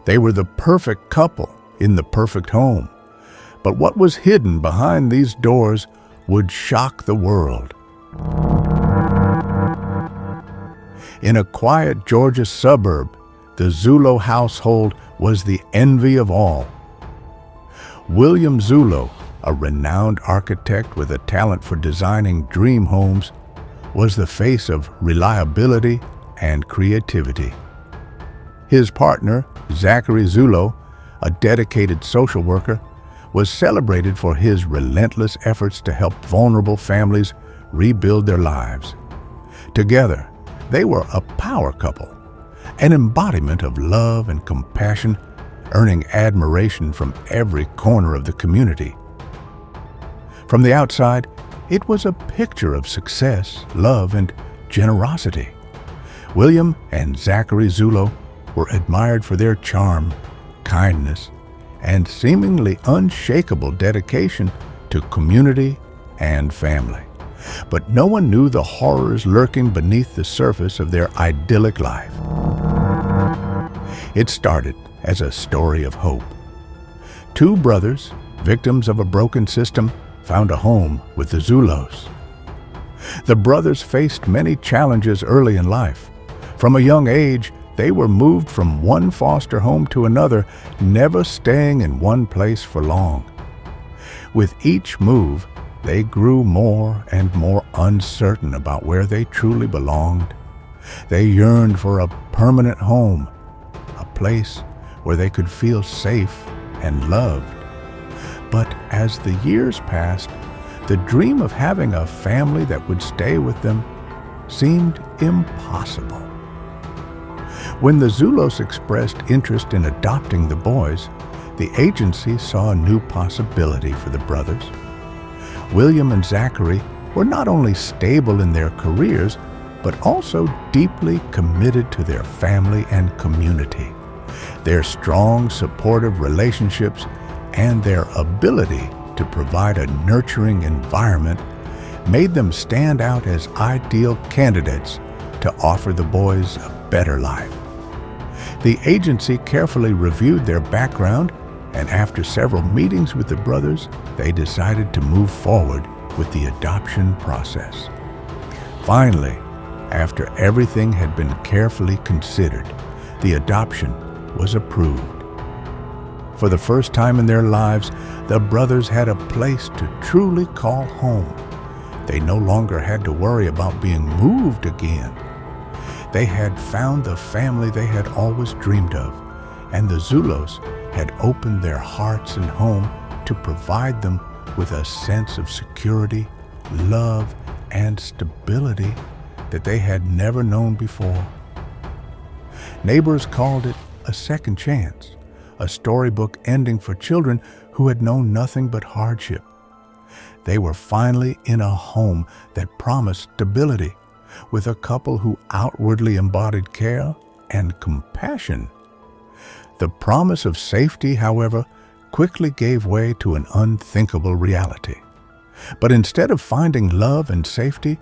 They were the perfect couple in the perfect home. But what was hidden behind these doors would shock the world. In a quiet Georgia suburb, the Zulo household was the envy of all. William Zulo, a renowned architect with a talent for designing dream homes, was the face of reliability and creativity. His partner, Zachary Zulo, a dedicated social worker, was celebrated for his relentless efforts to help vulnerable families rebuild their lives. Together, they were a power couple, an embodiment of love and compassion, earning admiration from every corner of the community. From the outside, it was a picture of success, love, and generosity. William and Zachary Zulo were admired for their charm, kindness, and seemingly unshakable dedication to community and family. But no one knew the horrors lurking beneath the surface of their idyllic life. It started as a story of hope. Two brothers, victims of a broken system, found a home with the Zulos. The brothers faced many challenges early in life. From a young age, they were moved from one foster home to another, never staying in one place for long. With each move, they grew more and more uncertain about where they truly belonged. They yearned for a permanent home, a place where they could feel safe and loved. But as the years passed, the dream of having a family that would stay with them seemed impossible. When the Zulos expressed interest in adopting the boys, the agency saw a new possibility for the brothers. William and Zachary were not only stable in their careers, but also deeply committed to their family and community. Their strong, supportive relationships and their ability to provide a nurturing environment made them stand out as ideal candidates to offer the boys a better life. The agency carefully reviewed their background, and after several meetings with the brothers, they decided to move forward with the adoption process. Finally, after everything had been carefully considered, the adoption was approved. For the first time in their lives, the brothers had a place to truly call home. They no longer had to worry about being moved again. They had found the family they had always dreamed of, and the Zulos had opened their hearts and home to provide them with a sense of security, love, and stability that they had never known before. Neighbors called it a second chance, a storybook ending for children who had known nothing but hardship. They were finally in a home that promised stability, with a couple who outwardly embodied care and compassion. The promise of safety, however, quickly gave way to an unthinkable reality. But instead of finding love and safety,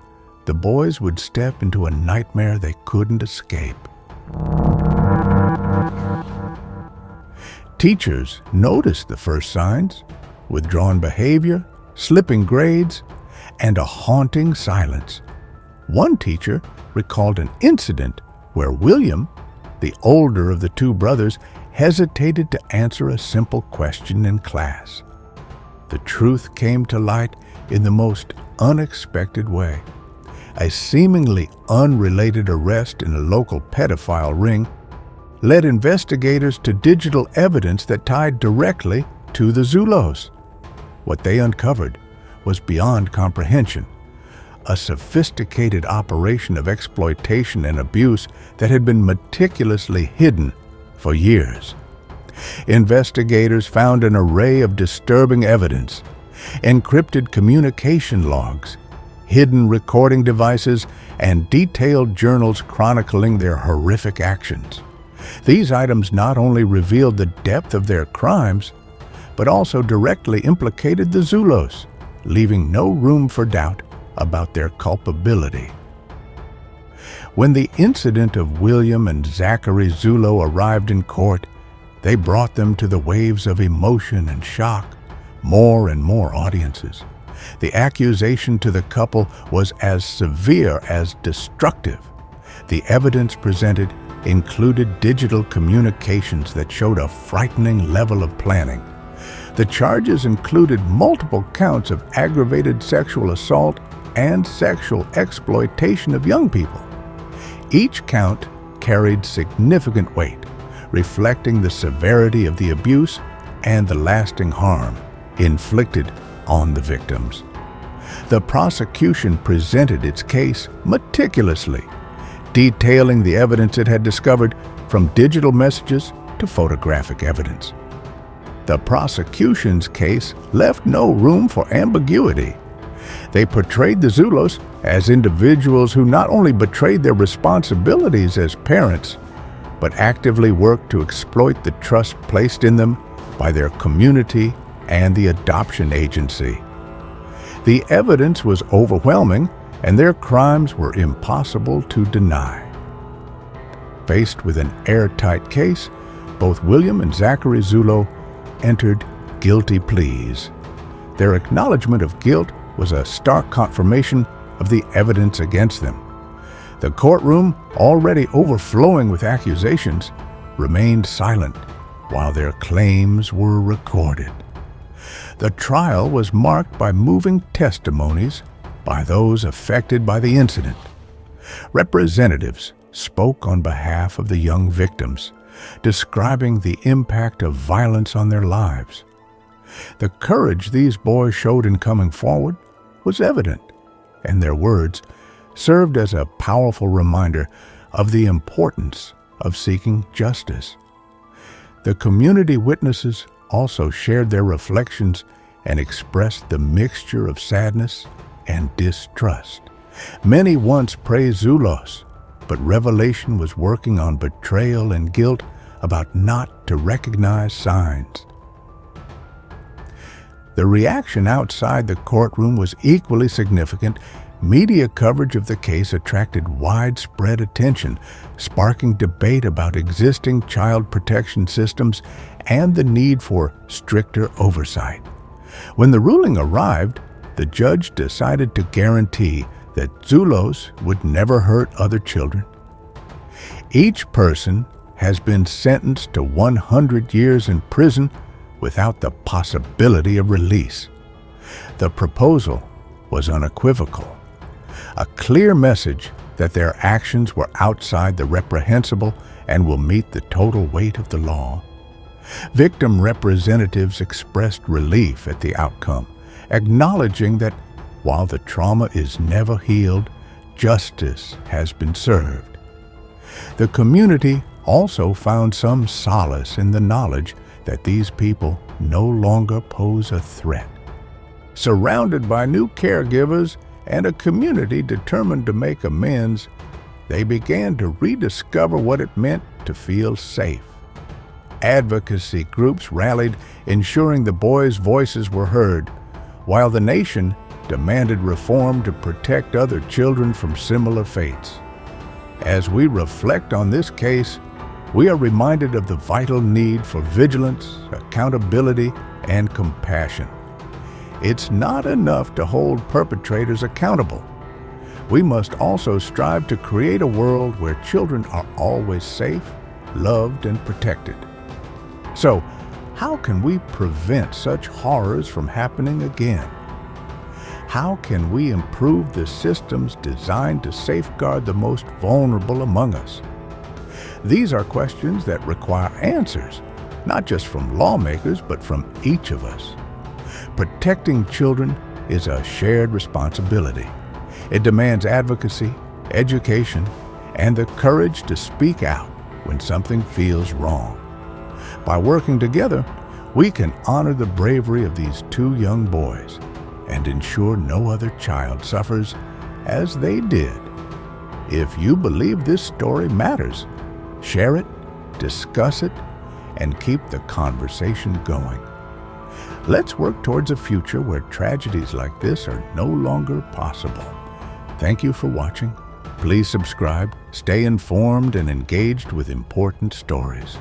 the boys would step into a nightmare they couldn't escape. Teachers noticed the first signs: withdrawn behavior, slipping grades, and a haunting silence. One teacher recalled an incident where William, the older of the two brothers, hesitated to answer a simple question in class. The truth came to light in the most unexpected way. A seemingly unrelated arrest in a local pedophile ring led investigators to digital evidence that tied directly to the Zulos. What they uncovered was beyond comprehension: a sophisticated operation of exploitation and abuse that had been meticulously hidden for years. Investigators found an array of disturbing evidence: encrypted communication logs, hidden recording devices, and detailed journals chronicling their horrific actions. These items not only revealed the depth of their crimes, but also directly implicated the Zulos, leaving no room for doubt about their culpability. When the incident of William and Zachary Zulo arrived in court, They brought them to the waves of emotion and shock, more and more audiences. The accusation to the couple was as severe as destructive. The evidence presented included digital communications that showed a frightening level of planning. The charges included multiple counts of aggravated sexual assault and sexual exploitation of young people. Each count carried significant weight, reflecting the severity of the abuse and the lasting harm inflicted on the victims. The prosecution presented its case meticulously, detailing the evidence it had discovered from digital messages to photographic evidence. The prosecution's case left no room for ambiguity. They portrayed the Zulos as individuals who not only betrayed their responsibilities as parents, but actively worked to exploit the trust placed in them by their community and the adoption agency. The evidence was overwhelming, and their crimes were impossible to deny. Faced with an airtight case, both William and Zachary Zulo entered guilty pleas. Their acknowledgement of guilt was a stark confirmation of the evidence against them. The courtroom, already overflowing with accusations, remained silent while their claims were recorded. The trial was marked by moving testimonies by those affected by the incident. Representatives spoke on behalf of the young victims, describing the impact of violence on their lives. The courage these boys showed in coming forward was evident, and their words served as a powerful reminder of the importance of seeking justice. The community witnesses also shared their reflections and expressed the mixture of sadness and distrust. Many once praised Zulos, but revelation was working on betrayal and guilt about not to recognize signs. The reaction outside the courtroom was equally significant. Media coverage of the case attracted widespread attention, sparking debate about existing child protection systems and the need for stricter oversight. When the ruling arrived, the judge decided to guarantee that Zulos would never hurt other children. Each person has been sentenced to 100 years in prison without the possibility of release. The proposal was unequivocal, a clear message that their actions were outside the reprehensible and will meet the total weight of the law. Victim representatives expressed relief at the outcome, acknowledging that while the trauma is never healed, justice has been served. The community also found some solace in the knowledge that these people no longer pose a threat. Surrounded by new caregivers and a community determined to make amends, they began to rediscover what it meant to feel safe. Advocacy groups rallied, ensuring the boys' voices were heard, while the nation demanded reform to protect other children from similar fates. As we reflect on this case, we are reminded of the vital need for vigilance, accountability, and compassion. It's not enough to hold perpetrators accountable. We must also strive to create a world where children are always safe, loved, and protected. So, how can we prevent such horrors from happening again? How can we improve the systems designed to safeguard the most vulnerable among us? These are questions that require answers, not just from lawmakers, but from each of us. Protecting children is a shared responsibility. It demands advocacy, education, and the courage to speak out when something feels wrong. By working together, we can honor the bravery of these two young boys and ensure no other child suffers as they did. If you believe this story matters, share it, discuss it, and keep the conversation going. Let's work towards a future where tragedies like this are no longer possible. Thank you for watching. Please subscribe, stay informed, and engaged with important stories.